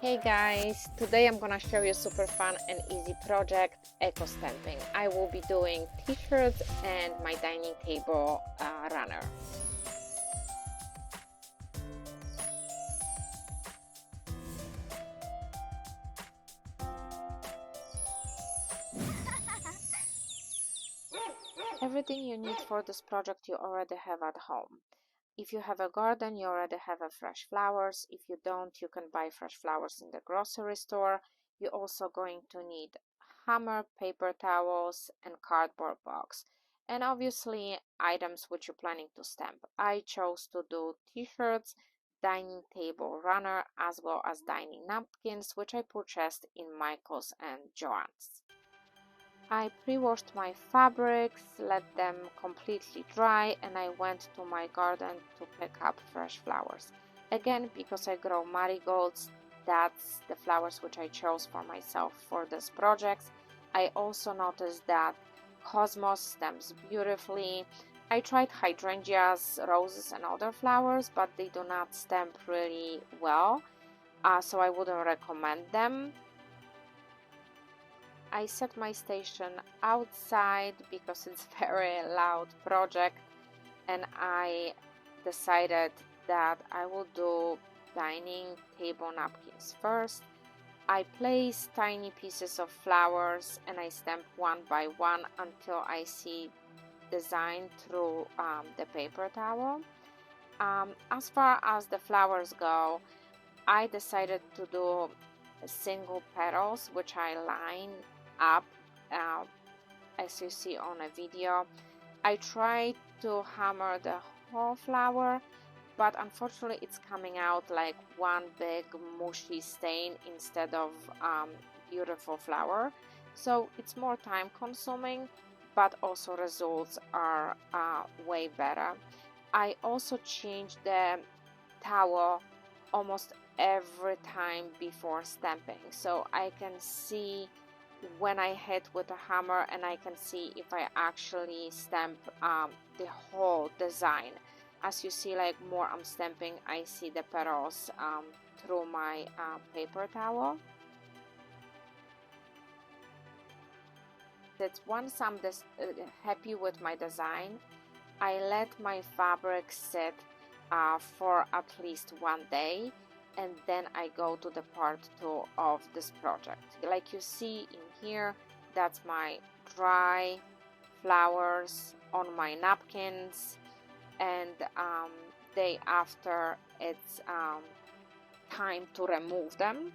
Hey guys, today I'm gonna show you a super fun and easy project, eco stamping. I will be doing t-shirts and my dining table runner. Everything you need for this project you already have at home. If you have a garden, you already have a fresh flowers. If you don't, you can buy fresh flowers in the grocery store. You're also going to need hammer, paper towels, and cardboard box. And obviously items which you're planning to stamp. I chose to do t-shirts, dining table runner, as well as dining napkins, which I purchased in Michael's and Joann's. I pre-washed my fabrics, let them completely dry, and I went to my garden to pick up fresh flowers. Again, because I grow marigolds, that's the flowers which I chose for myself for this project. I also noticed that cosmos stems beautifully. I tried hydrangeas, roses, and other flowers, but they do not stem really well, so I wouldn't recommend them. I set my station outside because it's very loud project, and I decided that I will do dining table napkins first. I place tiny pieces of flowers and I stamp one by one until I see design through the paper towel. As far as the flowers go, I decided to do single petals which I line up uh, as you see on a video. I tried to hammer the whole flower, but unfortunately it's coming out like one big mushy stain instead of beautiful flower. So it's more time consuming, but also results are way better. I also changed the towel almost every time before stamping, so I can see when I hit with a hammer, and I can see if I actually stamp the whole design. As you see, like more I'm stamping, I see the petals through my paper towel. That once I'm happy with my design, I let my fabric sit for at least one day, and then I go to the part 2 of this project. Like you see in here, that's my dry flowers on my napkins, and day after it's time to remove them.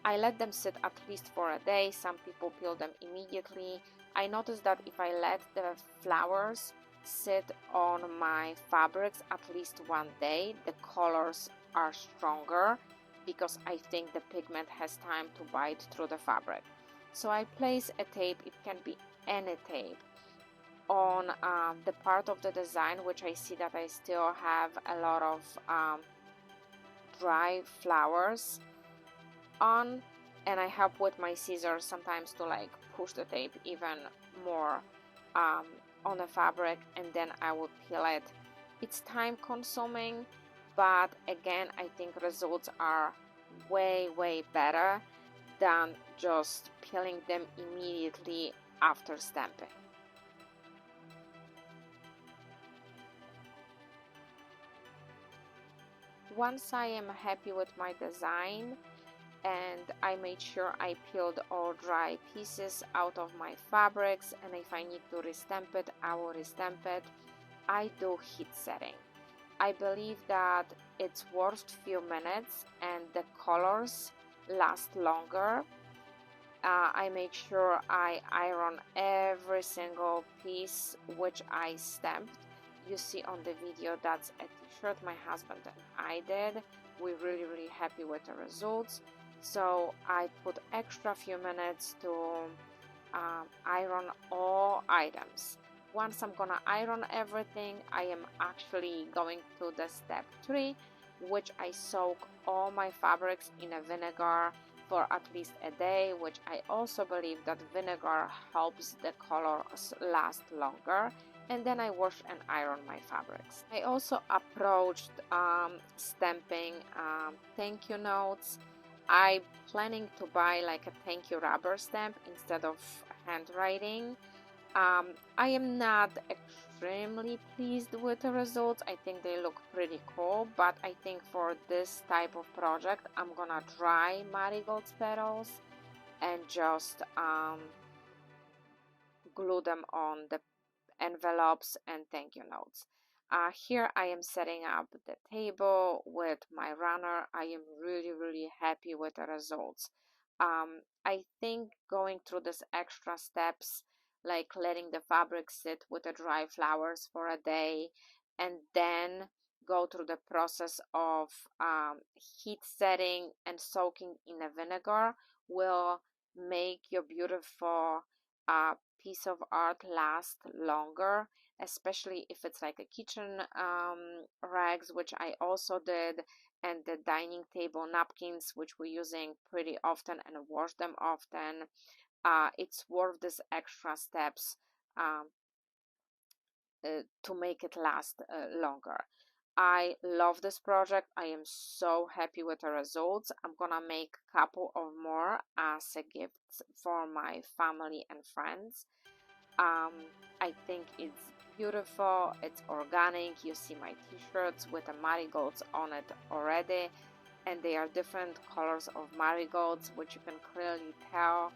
I let them sit at least for a day. Some people peel them immediately. I noticed that if I let the flowers sit on my fabrics at least one day, the colors are stronger because I think the pigment has time to bite through the fabric. So I place a tape, it can be any tape, on the part of the design which I see that I still have a lot of dry flowers on, and I help with my scissors sometimes to like push the tape even more um, on the fabric, and then I will peel it. It's time consuming, but again I think results are way better than just peeling them immediately after stamping. Once I am happy with my design, and I made sure I peeled all dry pieces out of my fabrics, and if I need to restamp it, I will restamp it. I do heat setting. I believe that it's worth few minutes and the colors last longer. I make sure I iron every single piece which I stamped. You see on the video, that's a t-shirt my husband and I did. We're really happy with the results. So I put extra few minutes to iron all items. Once I'm gonna iron everything, I am actually going to the step 3, which I soak all my fabrics in a vinegar for at least a day, which I also believe that vinegar helps the colors last longer. And then I wash and iron my fabrics. I also approached stamping thank you notes. I'm planning to buy like a thank you rubber stamp instead of handwriting. I am not extremely pleased with the results. I think they look pretty cool, but I think for this type of project, I'm gonna dry marigold petals and just glue them on the envelopes and thank you notes. Here I am setting up the table with my runner. I am really happy with the results. I think going through these extra steps, like letting the fabric sit with the dry flowers for a day and then go through the process of heat setting and soaking in a vinegar, will make your beautiful piece of art last longer, especially if it's like a kitchen rags, which I also did, and the dining table napkins, which we're using pretty often and wash them often. It's worth these extra steps um, to make it last longer. I love this project. I am so happy with the results. I'm gonna make a couple of more as a gift for my family and friends. um, I think it's beautiful, it's organic. You see my t-shirts with the marigolds on it already, and they are different colors of marigolds, which you can clearly tell.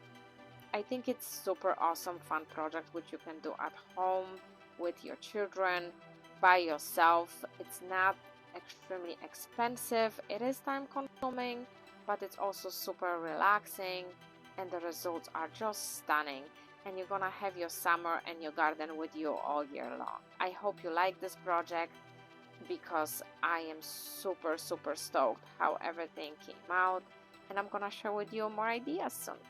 I think it's super awesome fun project which you can do at home with your children, by yourself. It's not extremely expensive. It is time consuming, but it's also super relaxing, and the results are just stunning. And you're gonna have your summer and your garden with you all year long. I hope you like this project because I am super stoked how everything came out, and I'm gonna share with you more ideas soon.